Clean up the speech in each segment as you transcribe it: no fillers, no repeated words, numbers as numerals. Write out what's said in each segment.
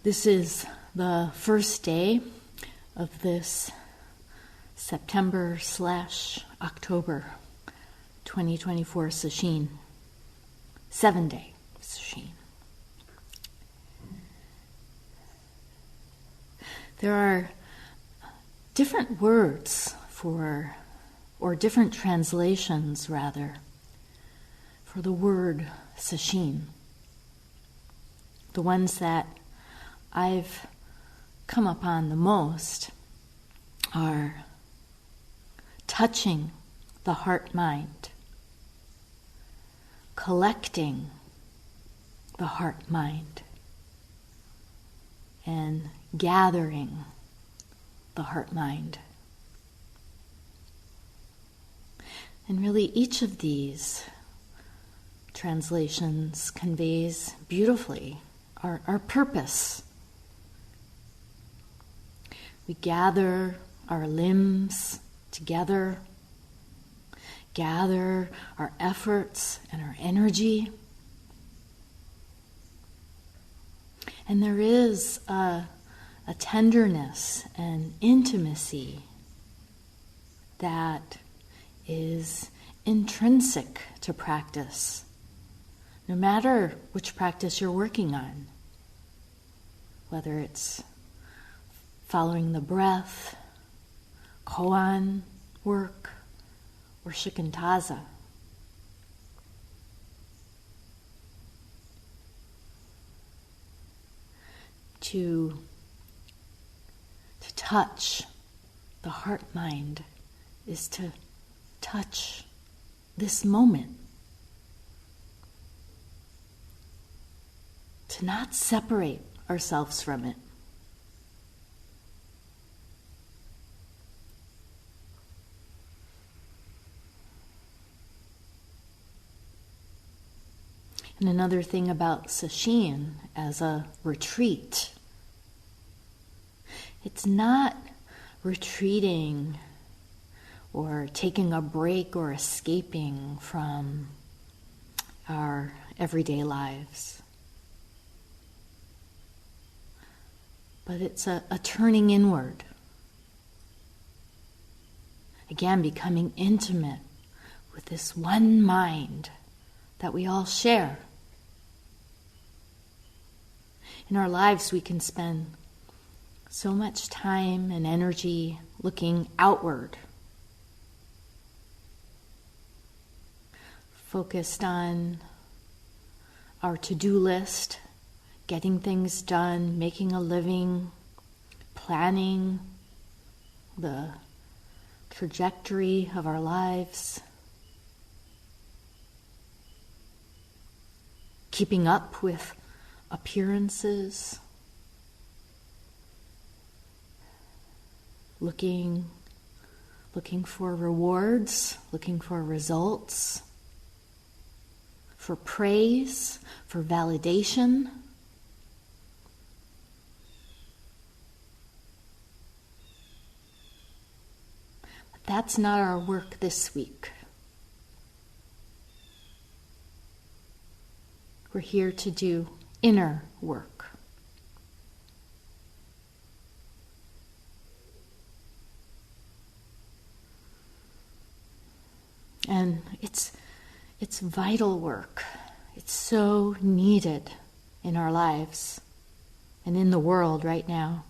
This is the first day of this September/October 2024 Sesshin, 7-day Sesshin. There are different words or different translations rather, for the word Sesshin. The ones that I've come upon the most are touching the heart-mind, collecting the heart-mind, and gathering the heart-mind. And really each of these translations conveys beautifully our purpose. We gather our limbs together, gather our efforts and our energy. And there is a tenderness and intimacy that is intrinsic to practice, no matter which practice you're working on, whether it's following the breath, koan work, or shikantaza. To touch the heart-mind is to touch this moment. To not separate ourselves from it. And another thing about Sesshin as a retreat, it's not retreating or taking a break or escaping from our everyday lives. But it's a turning inward. Again, becoming intimate with this one mind that we all share. In our lives, we can spend so much time and energy looking outward, focused on our to-do list, getting things done, making a living, planning the trajectory of our lives, keeping up with appearances, looking for rewards, looking for results, for praise, for validation. But that's not our work this week. We're here to do inner work. And it's vital work. It's so needed in our lives and in the world right now.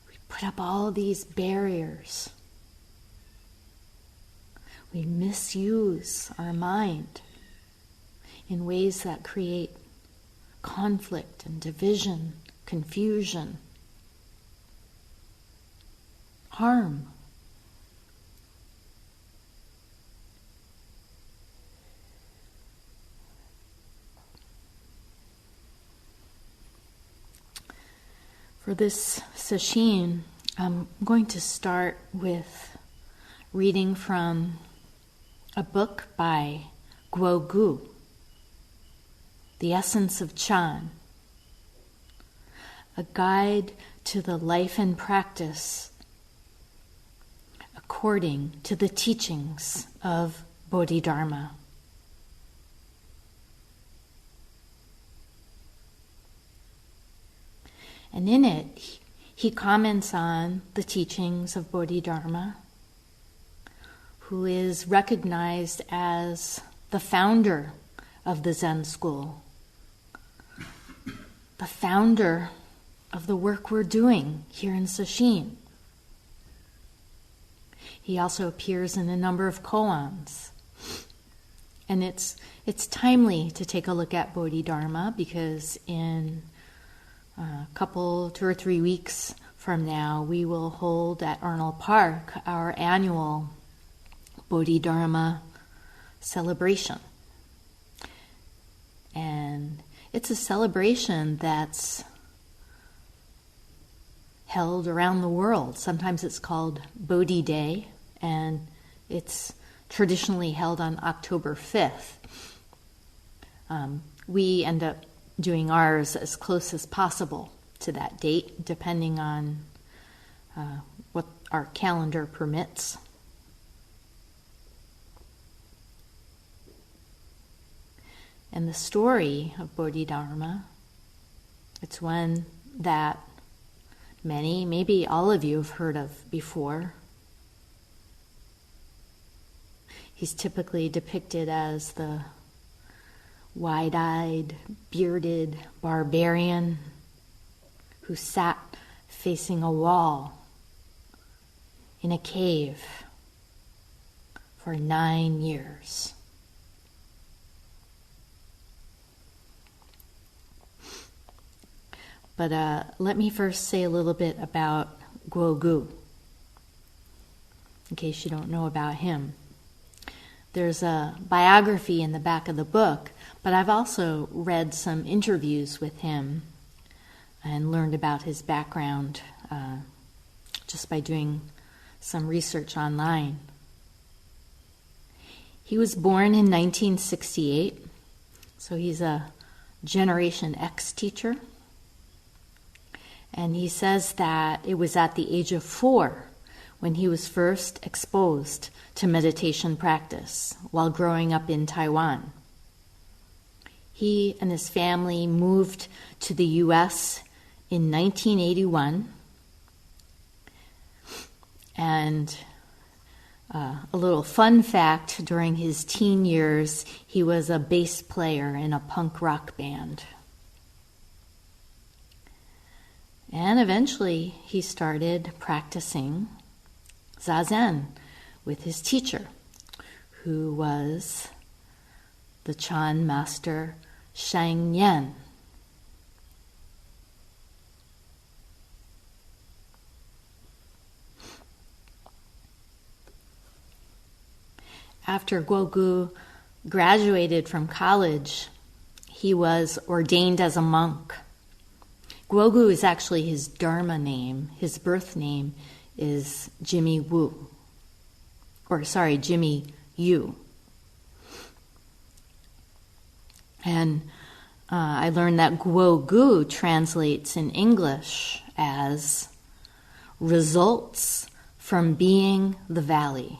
We put up all these barriers. We misuse our mind in ways that create conflict and division, confusion, harm. For this Sesshin, I'm going to start with reading from a book by Guo Gu, The Essence of Chan, a guide to the life and practice according to the teachings of Bodhidharma. And in it, he comments on the teachings of Bodhidharma, who is recognized as the founder of the Zen school, the founder of the work we're doing here in Sesshin. He also appears in a number of koans. And it's timely to take a look at Bodhidharma because in a couple, 2 or 3 weeks from now, we will hold at Arnold Park our annual Bodhidharma celebration. And it's a celebration that's held around the world. Sometimes it's called Bodhi Day, and it's traditionally held on October 5th. We end up doing ours as close as possible to that date, depending on what our calendar permits. And the story of Bodhidharma, it's one that many, maybe all of you have heard of before. He's typically depicted as the wide-eyed, bearded barbarian who sat facing a wall in a cave for 9 years. But let me first say a little bit about Guogu, in case you don't know about him. There's a biography in the back of the book, but I've also read some interviews with him and learned about his background just by doing some research online. He was born in 1968, so he's a Generation X teacher. And he says that it was at the age of 4 when he was first exposed to meditation practice while growing up in Taiwan. He and his family moved to the U.S. in 1981. And a little fun fact, during his teen years, he was a bass player in a punk rock band. And eventually he started practicing Zazen with his teacher, who was the Chan master Shang Yen. After Guogu graduated from college, he was ordained as a monk. Guogu is actually his Dharma name. His birth name is Jimmy Yu. And I learned that Guogu translates in English as results from being the valley.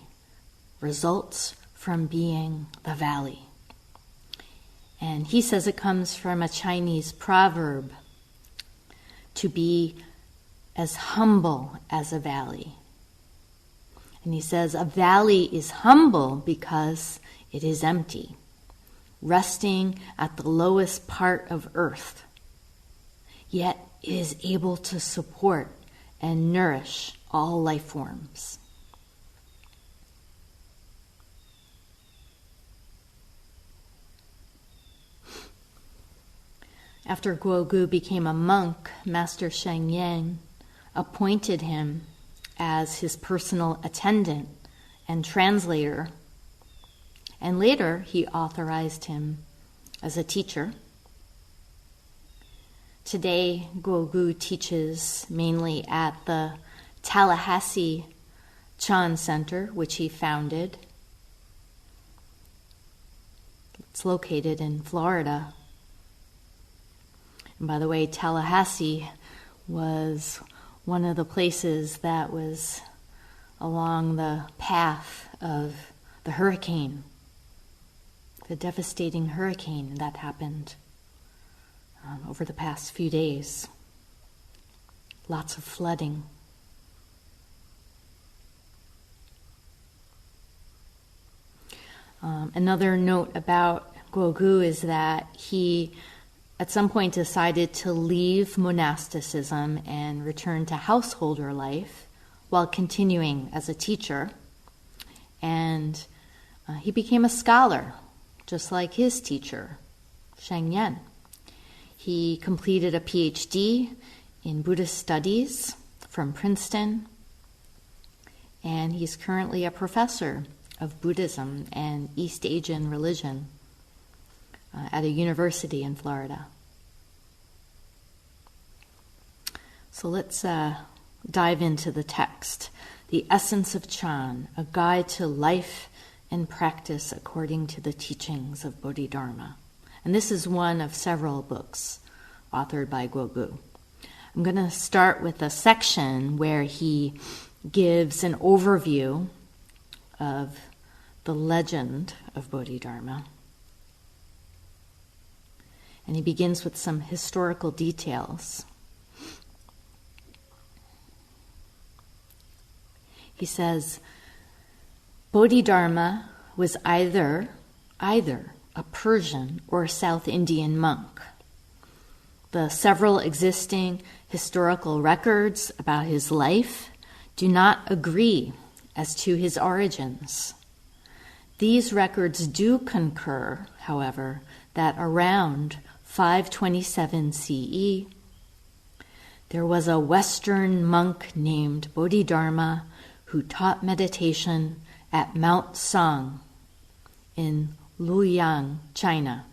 Results from being the valley. And he says it comes from a Chinese proverb, to be as humble as a valley. And he says a valley is humble because it is empty, resting at the lowest part of earth, yet it is able to support and nourish all life forms. After Guogu became a monk, Master Sheng Yen appointed him as his personal attendant and translator, and later he authorized him as a teacher. Today, Guogu teaches mainly at the Tallahassee Chan Center, which he founded. It's located in Florida. And by the way, Tallahassee was one of the places that was along the path of the hurricane, the devastating hurricane that happened over the past few days. lots of flooding. Another note about Guogu is that he at some point decided to leave monasticism and return to householder life while continuing as a teacher. And he became a scholar, just like his teacher, Sheng Yen. He completed a PhD in Buddhist studies from Princeton, and he's currently a professor of Buddhism and East Asian religion at a university in Florida. So let's dive into the text. The Essence of Chan, a guide to life and practice according to the teachings of Bodhidharma. And this is one of several books authored by Guogu. I'm going to start with a section where he gives an overview of the legend of Bodhidharma. And he begins with some historical details. He says, Bodhidharma was either a Persian or South Indian monk. The several existing historical records about his life do not agree as to his origins. These records do concur, however, that around 527 CE, there was a Western monk named Bodhidharma who taught meditation at Mount Sang in Luoyang, China,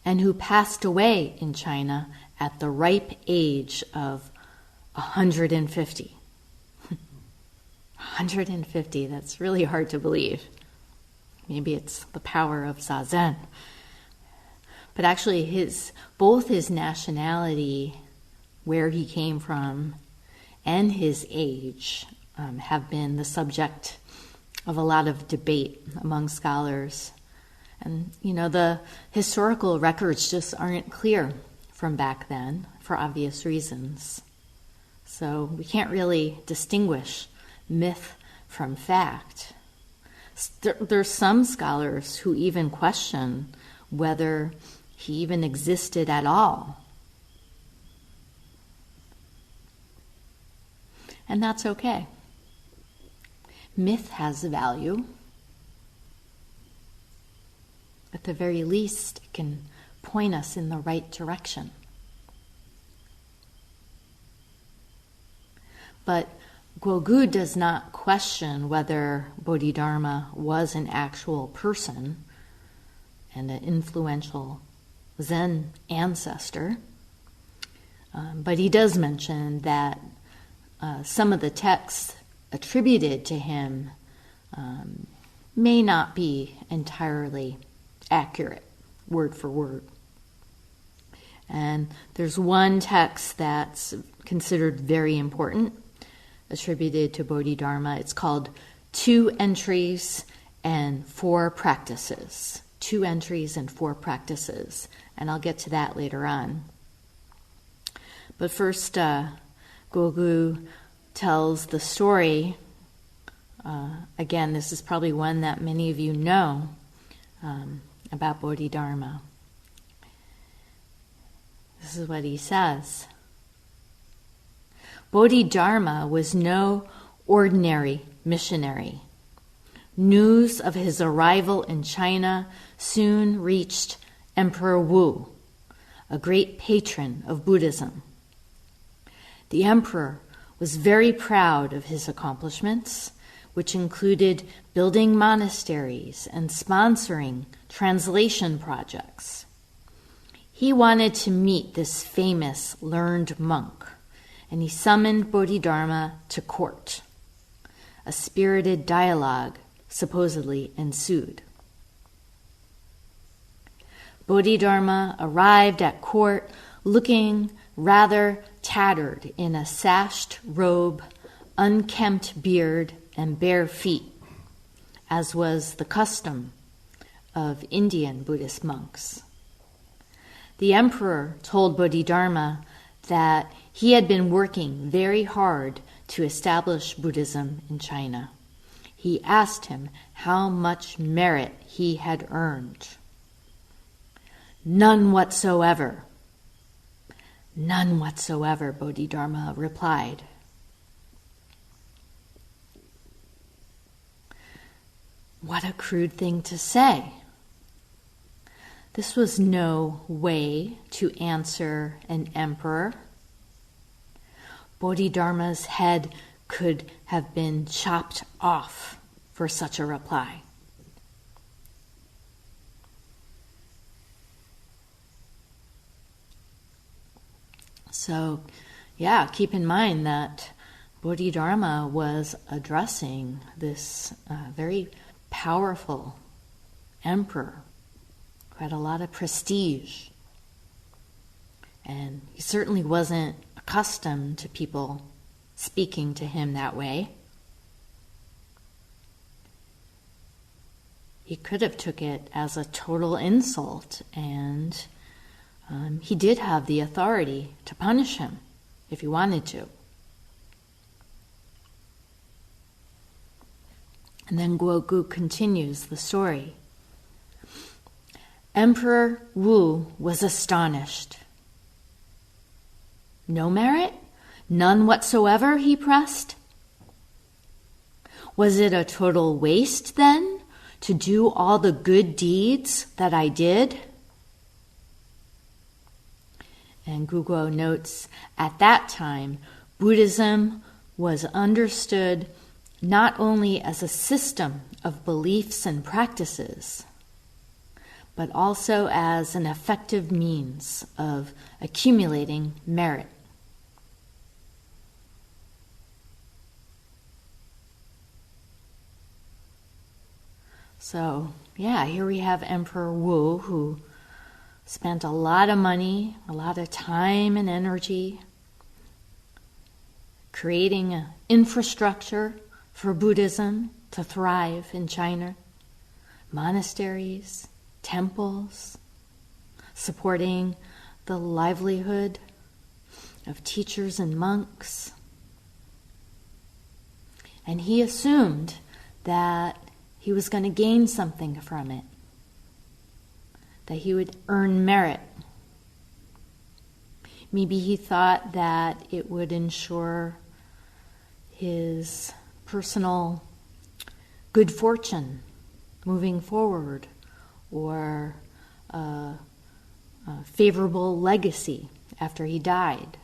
and who passed away in China at the ripe age of 150. 150, that's really hard to believe. Maybe it's the power of Zazen. But actually, both his nationality, where he came from, and his age have been the subject of a lot of debate among scholars. And, the historical records just aren't clear from back then for obvious reasons. So we can't really distinguish myth from fact. There's some scholars who even question whether he even existed at all. And that's okay. Myth has value. At the very least, it can point us in the right direction. But Guogu does not question whether Bodhidharma was an actual person and an influential Zen ancestor. But he does mention that some of the texts attributed to him may not be entirely accurate, word for word. And there's one text that's considered very important, attributed to Bodhidharma. It's called 2 Entries and 4 Practices. 2 Entries and 4 Practices. And I'll get to that later on. But first, Guogu tells the story. Again, this is probably one that many of you know about Bodhidharma. This is what he says. Bodhidharma was no ordinary missionary. News of his arrival in China soon reached Emperor Wu, a great patron of Buddhism. The emperor was very proud of his accomplishments, which included building monasteries and sponsoring translation projects. He wanted to meet this famous learned monk, and he summoned Bodhidharma to court. A spirited dialogue supposedly ensued. Bodhidharma arrived at court looking rather tattered in a sashed robe, unkempt beard, and bare feet, as was the custom of Indian Buddhist monks. The emperor told Bodhidharma that He had been working very hard to establish Buddhism in China. He asked him how much merit he had earned. "None whatsoever." "None whatsoever," Bodhidharma replied. What a crude thing to say. This was no way to answer an emperor. Bodhidharma's head could have been chopped off for such a reply. So, keep in mind that Bodhidharma was addressing this very powerful emperor who had a lot of prestige. And he certainly wasn't accustomed to people speaking to him that way. He could have took it as a total insult, and he did have the authority to punish him if he wanted to. And then Guogu continues the story. Emperor Wu was astonished. "No merit? None whatsoever?" he pressed. "Was it a total waste, then, to do all the good deeds that I did?" And Guguo notes, at that time, Buddhism was understood not only as a system of beliefs and practices, but also as an effective means of accumulating merit. So, here we have Emperor Wu, who spent a lot of money, a lot of time and energy creating an infrastructure for Buddhism to thrive in China. Monasteries, temples, supporting the livelihood of teachers and monks. And he assumed that he was going to gain something from it, that he would earn merit. Maybe he thought that it would ensure his personal good fortune moving forward, or a favorable legacy after he died.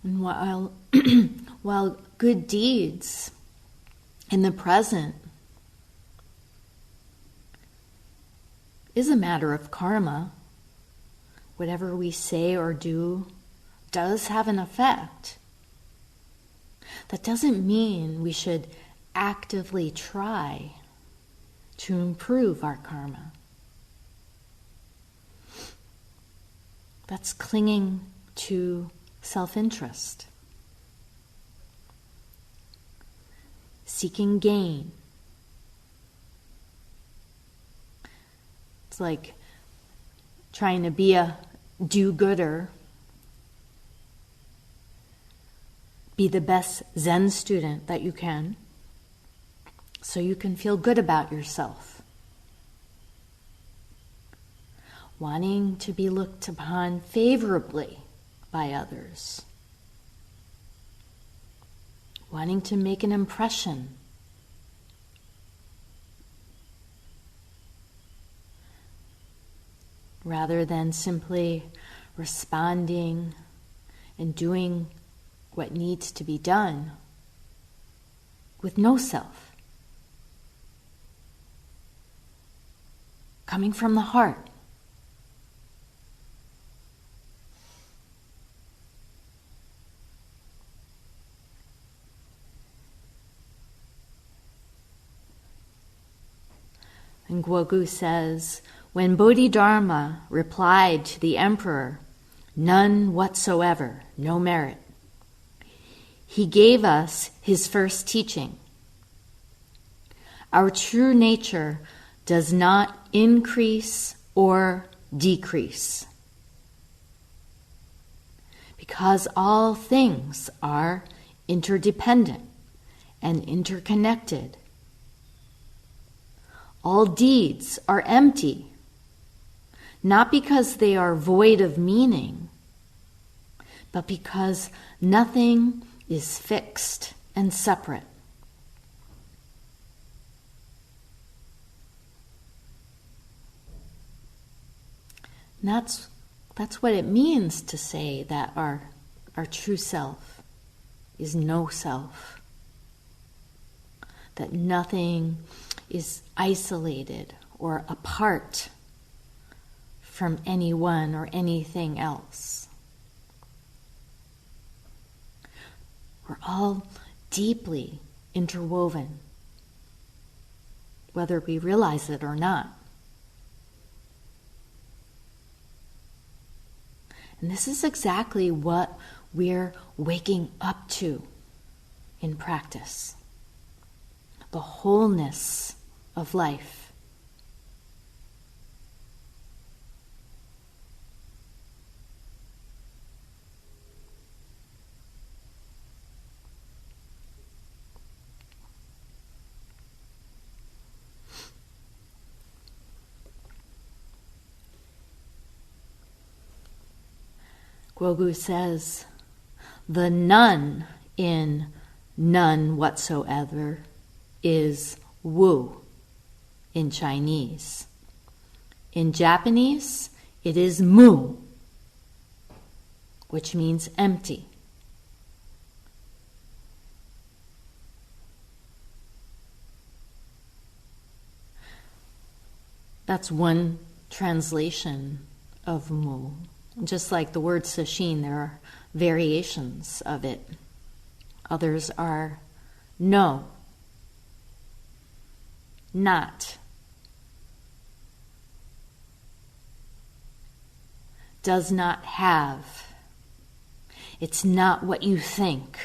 And while good deeds in the present is a matter of karma, whatever we say or do does have an effect. That doesn't mean we should actively try to improve our karma. That's clinging to self-interest, seeking gain. It's like trying to be a do-gooder, be the best Zen student that you can, so you can feel good about yourself. Wanting to be looked upon favorably by others. Wanting to make an impression. Rather than simply responding and doing what needs to be done with no self. Coming from the heart. And Guogu says, when Bodhidharma replied to the emperor, "None whatsoever, no merit," he gave us his first teaching. Our true nature does not increase or decrease, because all things are interdependent and interconnected. All deeds are empty, not because they are void of meaning, but because nothing is fixed and separate. And that's what it means to say that our true self is no self. That nothing is isolated or apart from anyone or anything else. We're all deeply interwoven, whether we realize it or not. And this is exactly what we're waking up to in practice. The wholeness of life. Gwogu says, the none in none whatsoever is Wu in Chinese. In Japanese, it is Mu, which means empty. That's one translation of Mu. Just like the word sesshin, there are variations of it. Others are no, not, does not have, it's not what you think.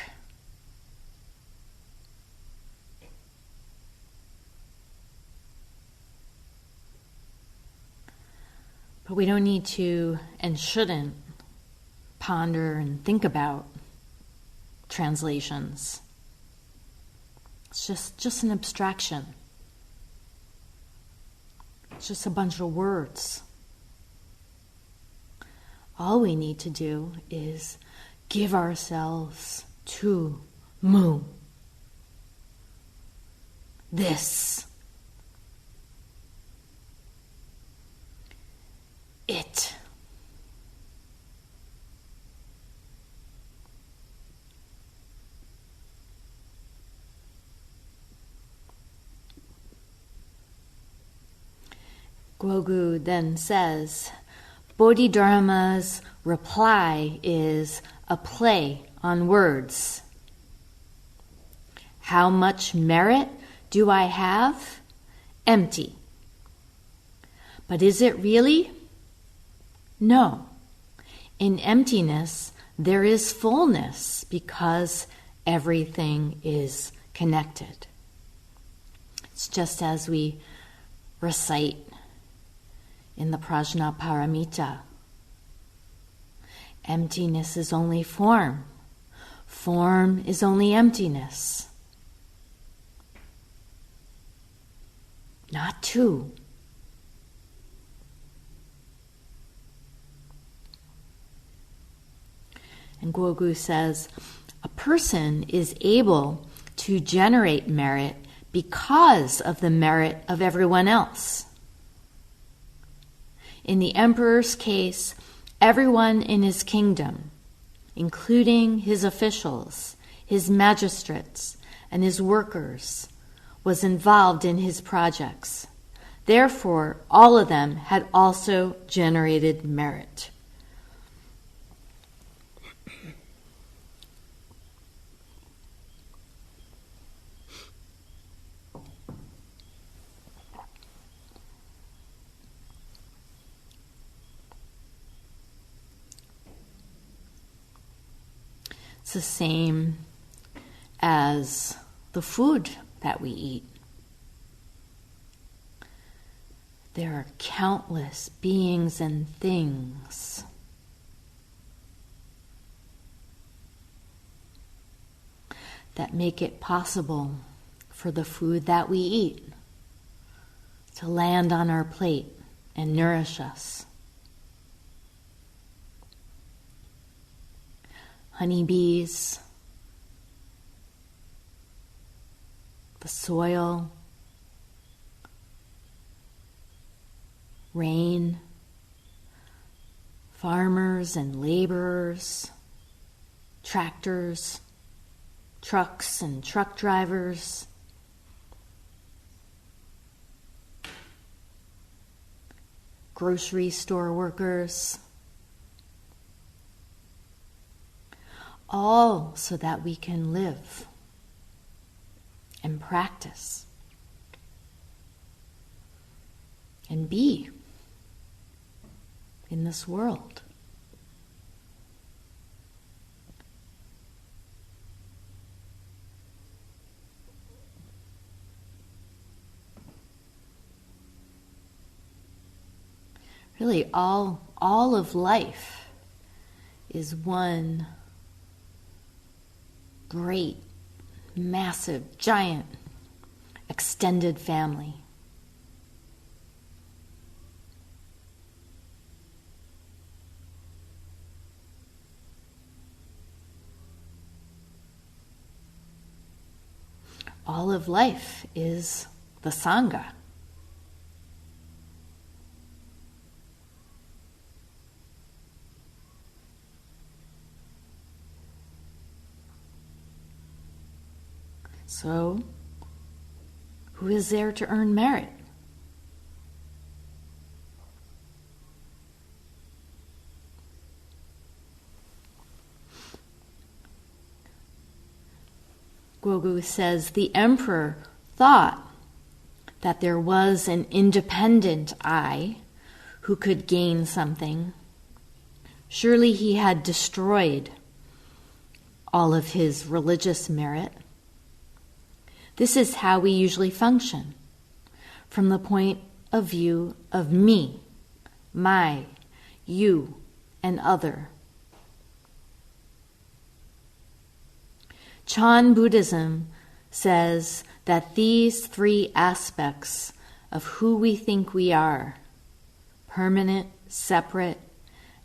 But we don't need to and shouldn't ponder and think about translations. It's just an abstraction. It's just a bunch of words. All we need to do is give ourselves to Mu. This. It. Gwogu then says, Bodhidharma's reply is a play on words. How much merit do I have? Empty. But is it really? No. In emptiness, there is fullness because everything is connected. It's just as we recite in the Prajnaparamita. Emptiness is only form. Form is only emptiness. Not two. And Gwogu says, a person is able to generate merit because of the merit of everyone else. In the emperor's case, everyone in his kingdom, including his officials, his magistrates, and his workers, was involved in his projects. Therefore, all of them had also generated merit. It's the same as the food that we eat. there are countless beings and things that make it possible for the food that we eat to land on our plate and nourish us. Honeybees, the soil, rain, farmers and laborers, tractors, trucks and truck drivers, grocery store workers, all so that we can live and practice and be in this world. Really, all of life is one great, massive, giant, extended family. All of life is the Sangha. So, who is there to earn merit? Guogu says the emperor thought that there was an independent I who could gain something. Surely he had destroyed all of his religious merit. This is how we usually function, from the point of view of me, my, you, and other. Chan Buddhism says that these three aspects of who we think we are, permanent, separate,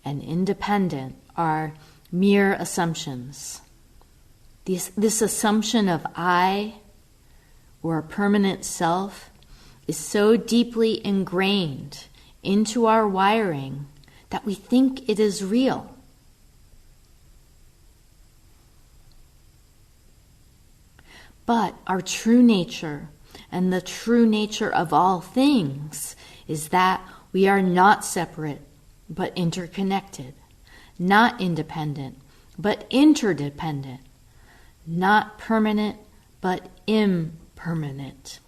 and independent, are mere assumptions. This assumption of I, or a permanent self, is so deeply ingrained into our wiring that we think it is real. But our true nature and the true nature of all things is that we are not separate but interconnected, not independent but interdependent, not permanent but impermanent.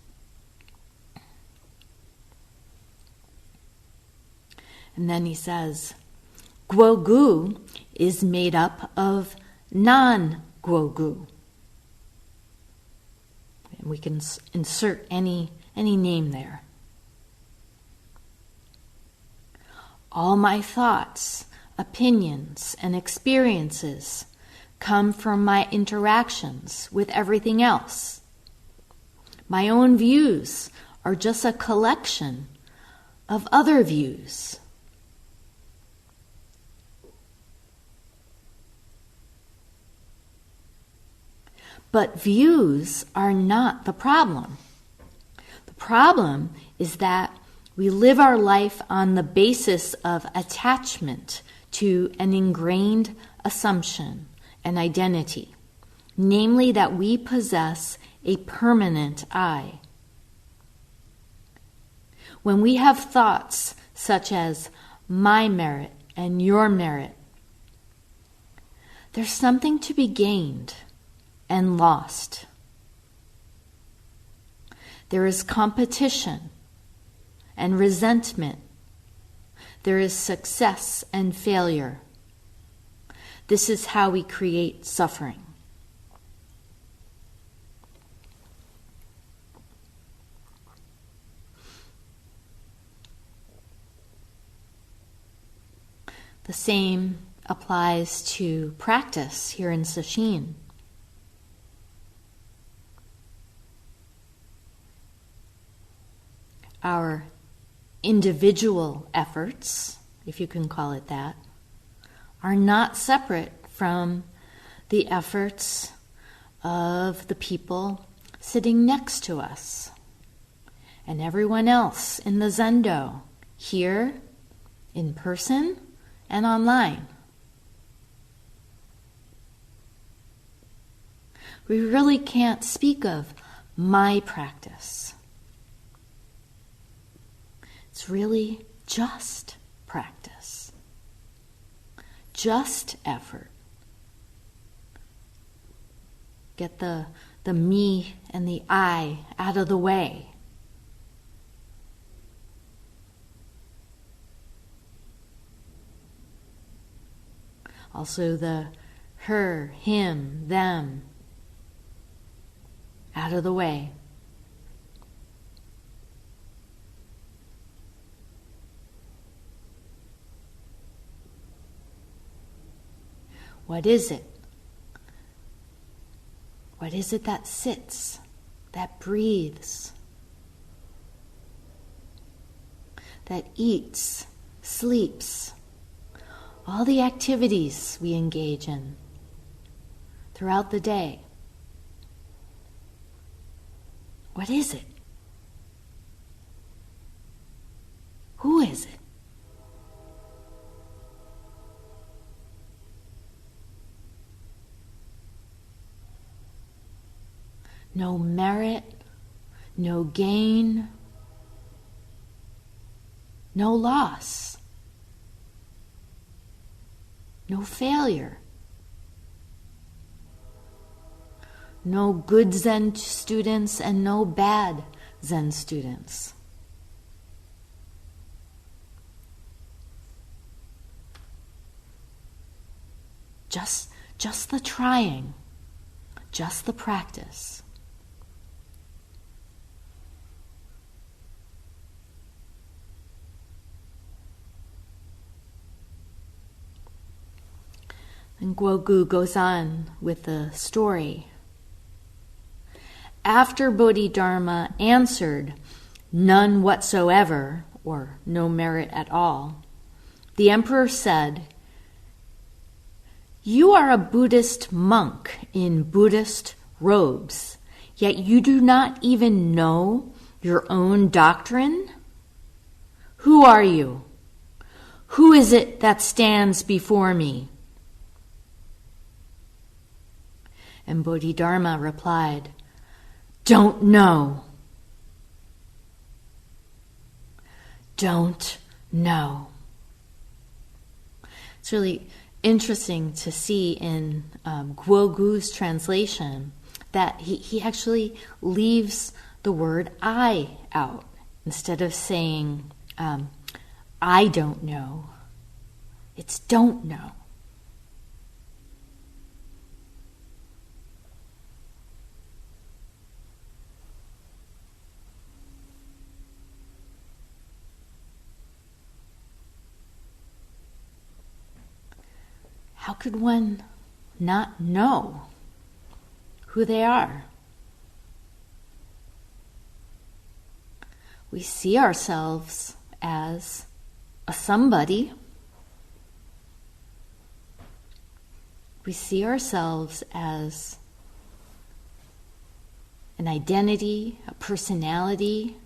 And then he says, Guogu is made up of non-Guogu. And we can insert any name there. All my thoughts, opinions, and experiences come from my interactions with everything else. My own views are just a collection of other views. But views are not the problem. The problem is that we live our life on the basis of attachment to an ingrained assumption and identity, namely that we possess a permanent I. When we have thoughts such as my merit and your merit, there's something to be gained and lost. There is competition and resentment. There is success and failure. This is how we create suffering. The same applies to practice here in Sesshin. Our individual efforts, if you can call it that, are not separate from the efforts of the people sitting next to us and everyone else in the Zendo, here, in person, and online. We really can't speak of my practice. It's really just practice, just effort. Get the me and the I out of the way. Also the her, him, them out of the way. What is it? What is it that sits, that breathes, that eats, sleeps, all the activities we engage in throughout the day? What is it? Who is it? No merit, no gain, no loss, no failure, no good Zen students and no bad Zen students. Just the trying, just the practice. And Guogu goes on with the story. After Bodhidharma answered, "None whatsoever," or no merit at all, the emperor said, "You are a Buddhist monk in Buddhist robes, yet you do not even know your own doctrine? Who are you? Who is it that stands before me?" And Bodhidharma replied, "Don't know. Don't know." It's really interesting to see in Guogu's translation that he actually leaves the word I out. Instead of saying, I don't know, it's don't know. How could one not know who they are? We see ourselves as a somebody. We see ourselves as an identity, a personality,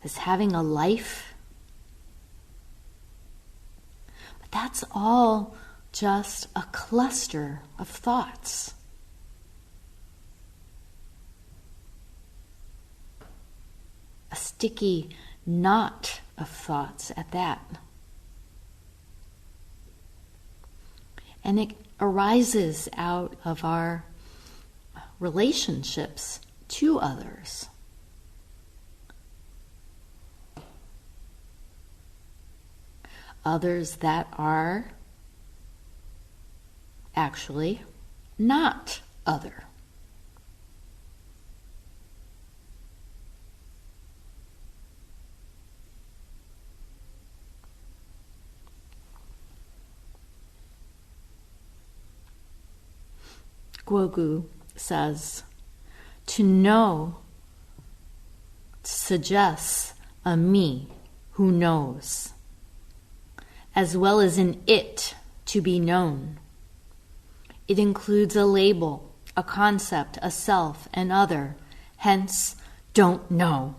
as having a life. That's all just a cluster of thoughts. A sticky knot of thoughts at that. And it arises out of our relationships to others. Others that are actually not other. Guogu says, to know suggests a me who knows, as well as an it to be known. It includes a label, a concept, a self, an other, hence, don't know.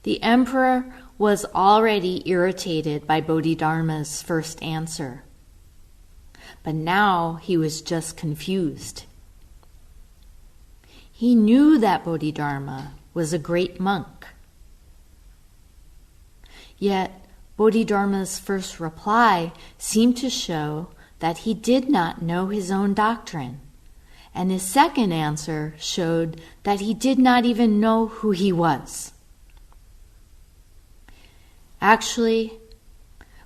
The emperor was already irritated by Bodhidharma's first answer, but now he was just confused. He knew that Bodhidharma was a great monk. Yet Bodhidharma's first reply seemed to show that he did not know his own doctrine, and his second answer showed that he did not even know who he was. Actually,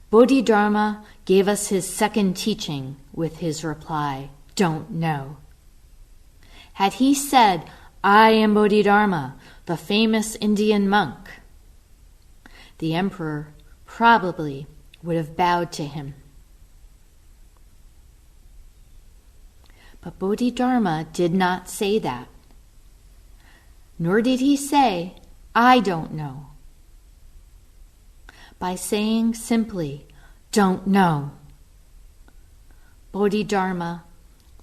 Bodhidharma gave us his second teaching with his reply, don't know. Had he said, I am Bodhidharma, the famous Indian monk, the emperor probably would have bowed to him. But Bodhidharma did not say that. Nor did he say, I don't know. By saying simply, don't know, Bodhidharma,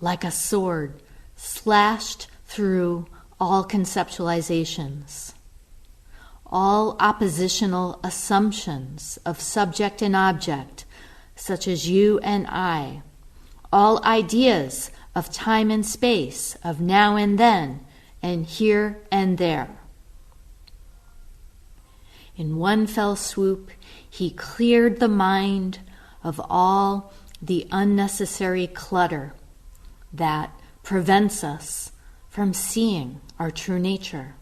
like a sword, slashed through all conceptualizations, all oppositional assumptions of subject and object, such as you and I, all ideas of time and space, of now and then, and here and there. In one fell swoop, he cleared the mind of all the unnecessary clutter that prevents us from seeing our true nature.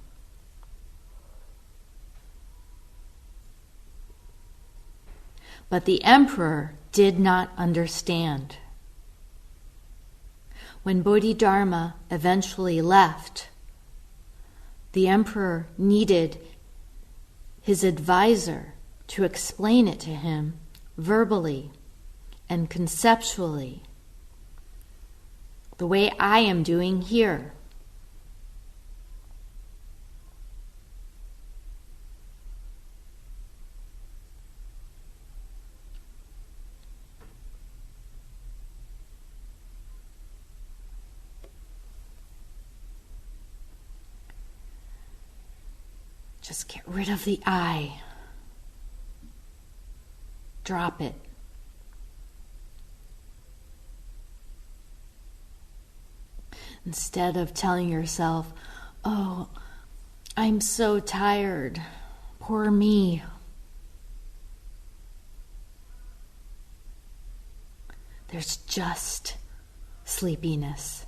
But the emperor did not understand. When Bodhidharma eventually left, the emperor needed his advisor to explain it to him verbally and conceptually, the way I am doing here. Just get rid of the I. Drop it. Instead of telling yourself, oh, I'm so tired. Poor me. There's just sleepiness.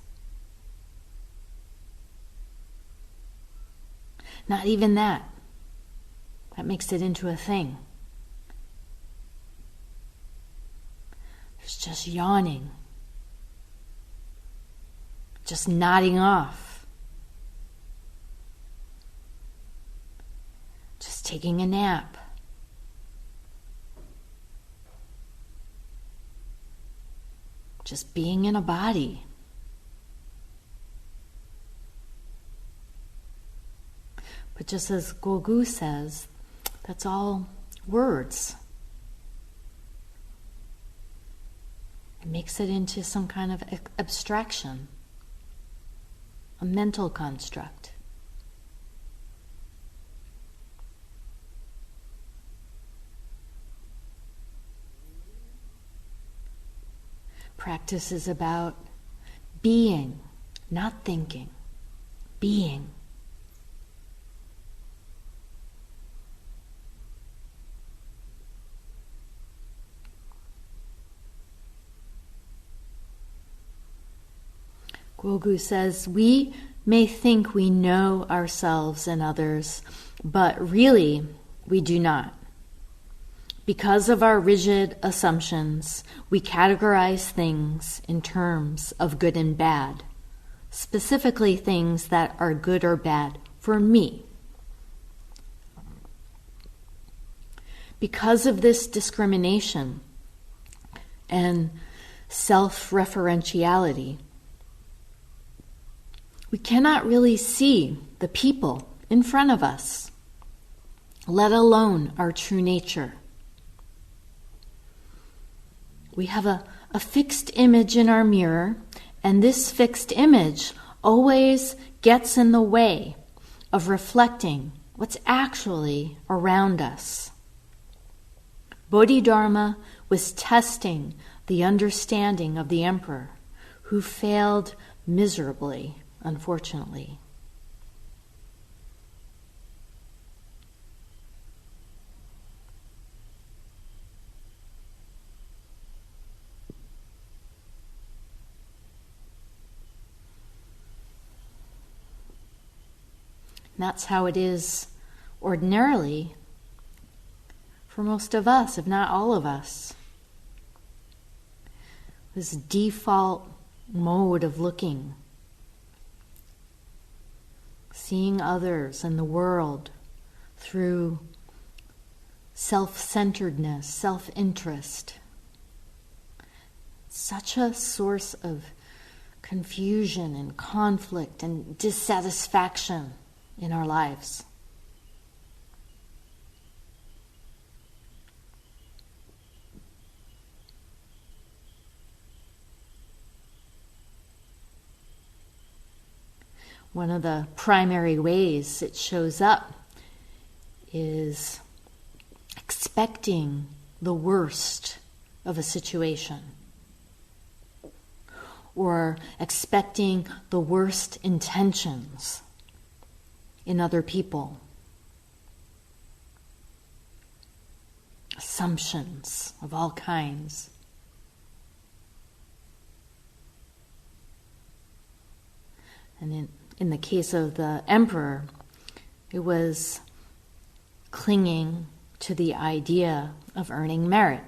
Not even that. That makes it into a thing. There's just yawning. Just nodding off. Just taking a nap. Just being in a body. But just as Guogu says, that's all words. It makes it into some kind of abstraction, a mental construct. Practice is about being, not thinking. Being. Guogu says, we may think we know ourselves and others, but really we do not. Because of our rigid assumptions, we categorize things in terms of good and bad, specifically things that are good or bad for me. Because of this discrimination and self-referentiality, we cannot really see the people in front of us, let alone our true nature. We have a fixed image in our mirror, and this fixed image always gets in the way of reflecting what's actually around us. Bodhidharma was testing the understanding of the emperor, who failed miserably, unfortunately. And that's how it is ordinarily for most of us, if not all of us. This default mode of looking, seeing others and the world through self-centeredness, self-interest. Such a source of confusion and conflict and dissatisfaction in our lives. One of the primary ways it shows up is expecting the worst of a situation, or expecting the worst intentions in other people. Assumptions of all kinds. And in the case of the emperor, it was clinging to the idea of earning merit,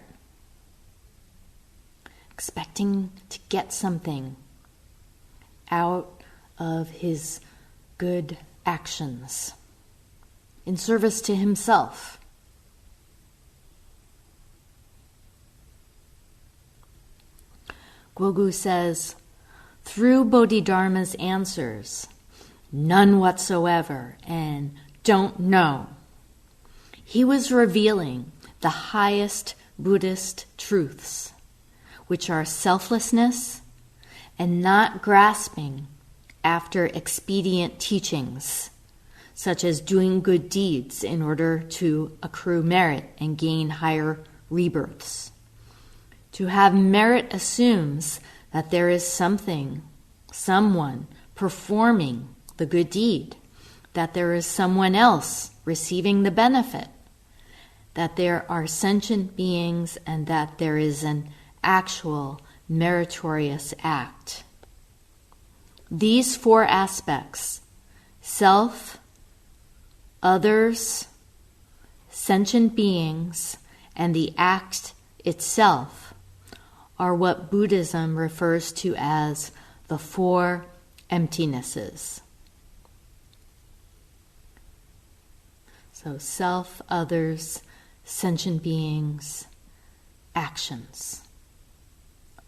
expecting to get something out of his good actions in service to himself. Guogu says, through Bodhidharma's answers, none whatsoever, and don't know, he was revealing the highest Buddhist truths, which are selflessness and not grasping after expedient teachings, such as doing good deeds in order to accrue merit and gain higher rebirths. To have merit assumes that there is someone performing the good deed, that there is someone else receiving the benefit, that there are sentient beings, and that there is an actual meritorious act. These four aspects, self, others, sentient beings, and the act itself, are what Buddhism refers to as the four emptinesses. So self, others, sentient beings, actions,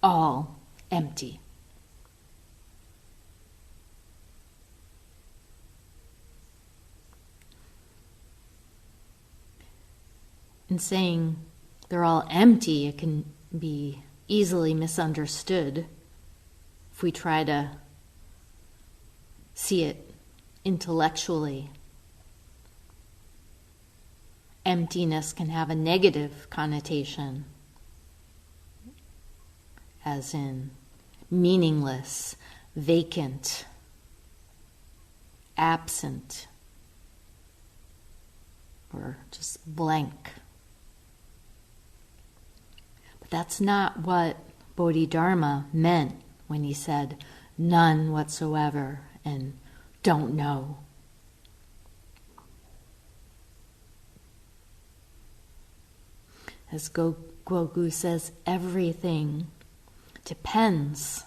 all empty. In saying they're all empty, it can be easily misunderstood if we try to see it intellectually. Emptiness can have a negative connotation, as in meaningless, vacant, absent, or just blank. But that's not what Bodhidharma meant when he said none whatsoever and don't know. As Guogu says, everything depends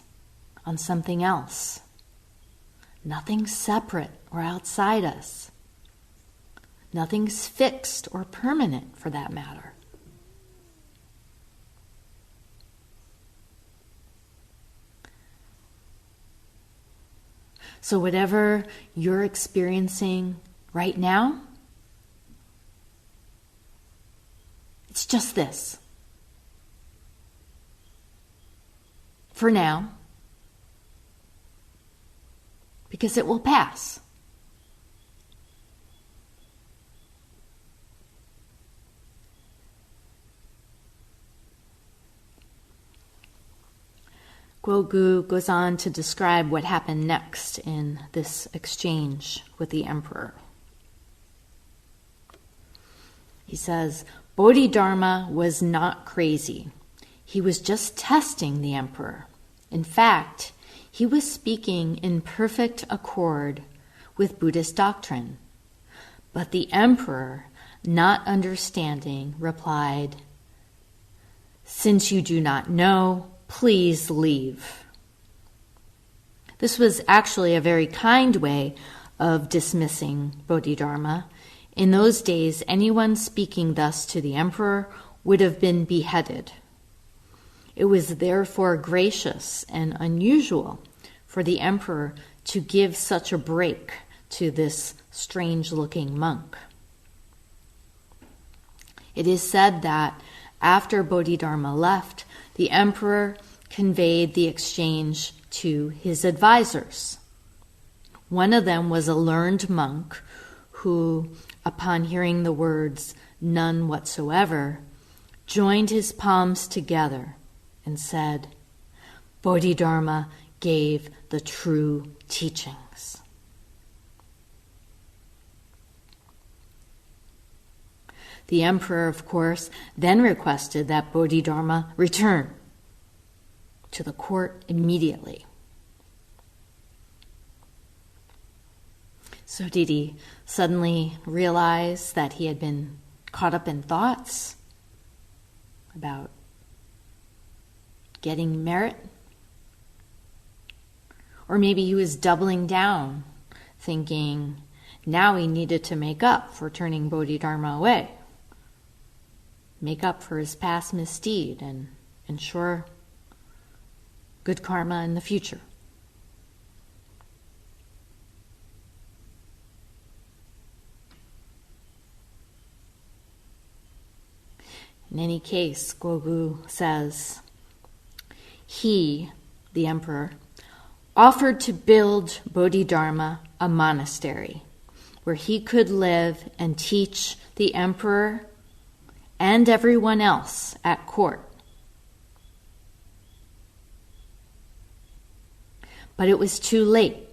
on something else. Nothing's separate or outside us. Nothing's fixed or permanent, for that matter. So whatever you're experiencing right now, it's just this. For now. Because it will pass. Guogu goes on to describe what happened next in this exchange with the emperor. He says, Bodhidharma was not crazy. He was just testing the emperor. In fact, he was speaking in perfect accord with Buddhist doctrine. But the emperor, not understanding, replied, "Since you do not know, please leave." This was actually a very kind way of dismissing Bodhidharma. In those days, anyone speaking thus to the emperor would have been beheaded. It was therefore gracious and unusual for the emperor to give such a break to this strange-looking monk. It is said that after Bodhidharma left, the emperor conveyed the exchange to his advisors. One of them was a learned monk who, upon hearing the words "none whatsoever," joined his palms together and said, "Bodhidharma gave the true teachings." The emperor, of course, then requested that Bodhidharma return to the court immediately. So did he suddenly realize that he had been caught up in thoughts about getting merit? Or maybe he was doubling down, thinking now he needed to make up for turning Bodhidharma away, make up for his past misdeed, and ensure good karma in the future. In any case, Guogu says, he, the emperor, offered to build Bodhidharma a monastery where he could live and teach the emperor and everyone else at court. But it was too late.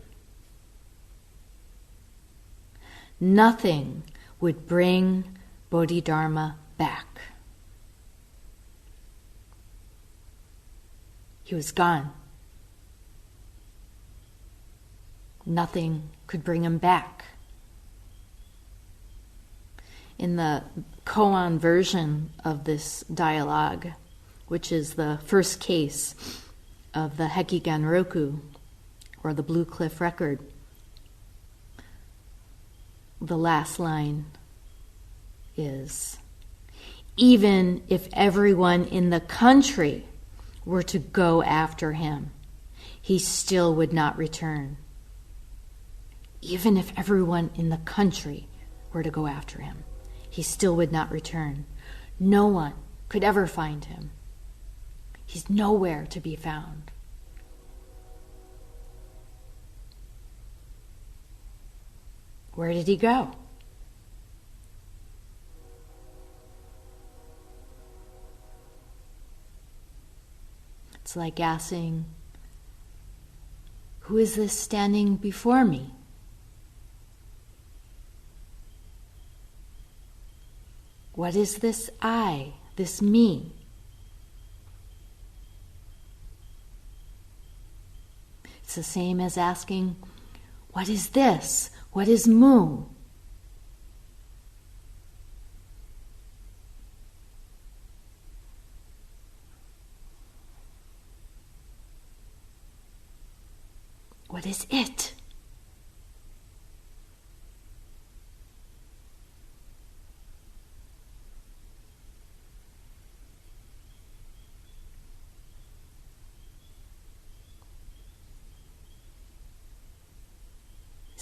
Nothing would bring Bodhidharma back. He was gone. Nothing could bring him back. In the koan version of this dialogue, which is the first case of the Hekigan-roku, or the Blue Cliff Record, the last line is, "Even if everyone in the country were to go after him, he still would not return." Even if everyone in the country were to go after him, he still would not return. No one could ever find him. He's nowhere to be found. Where did he go? It's like asking, who is this standing before me? What is this I, this me? It's the same as asking, what is this? What is Mu? What is it?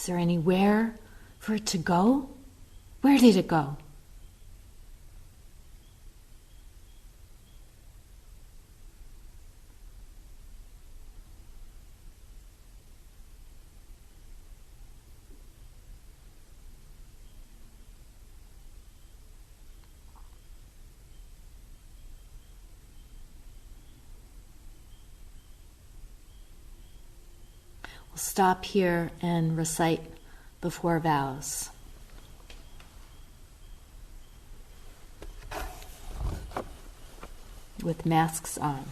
there anywhere for it to go? Where did it go? We'll stop here and recite the 4 vows. With masks on.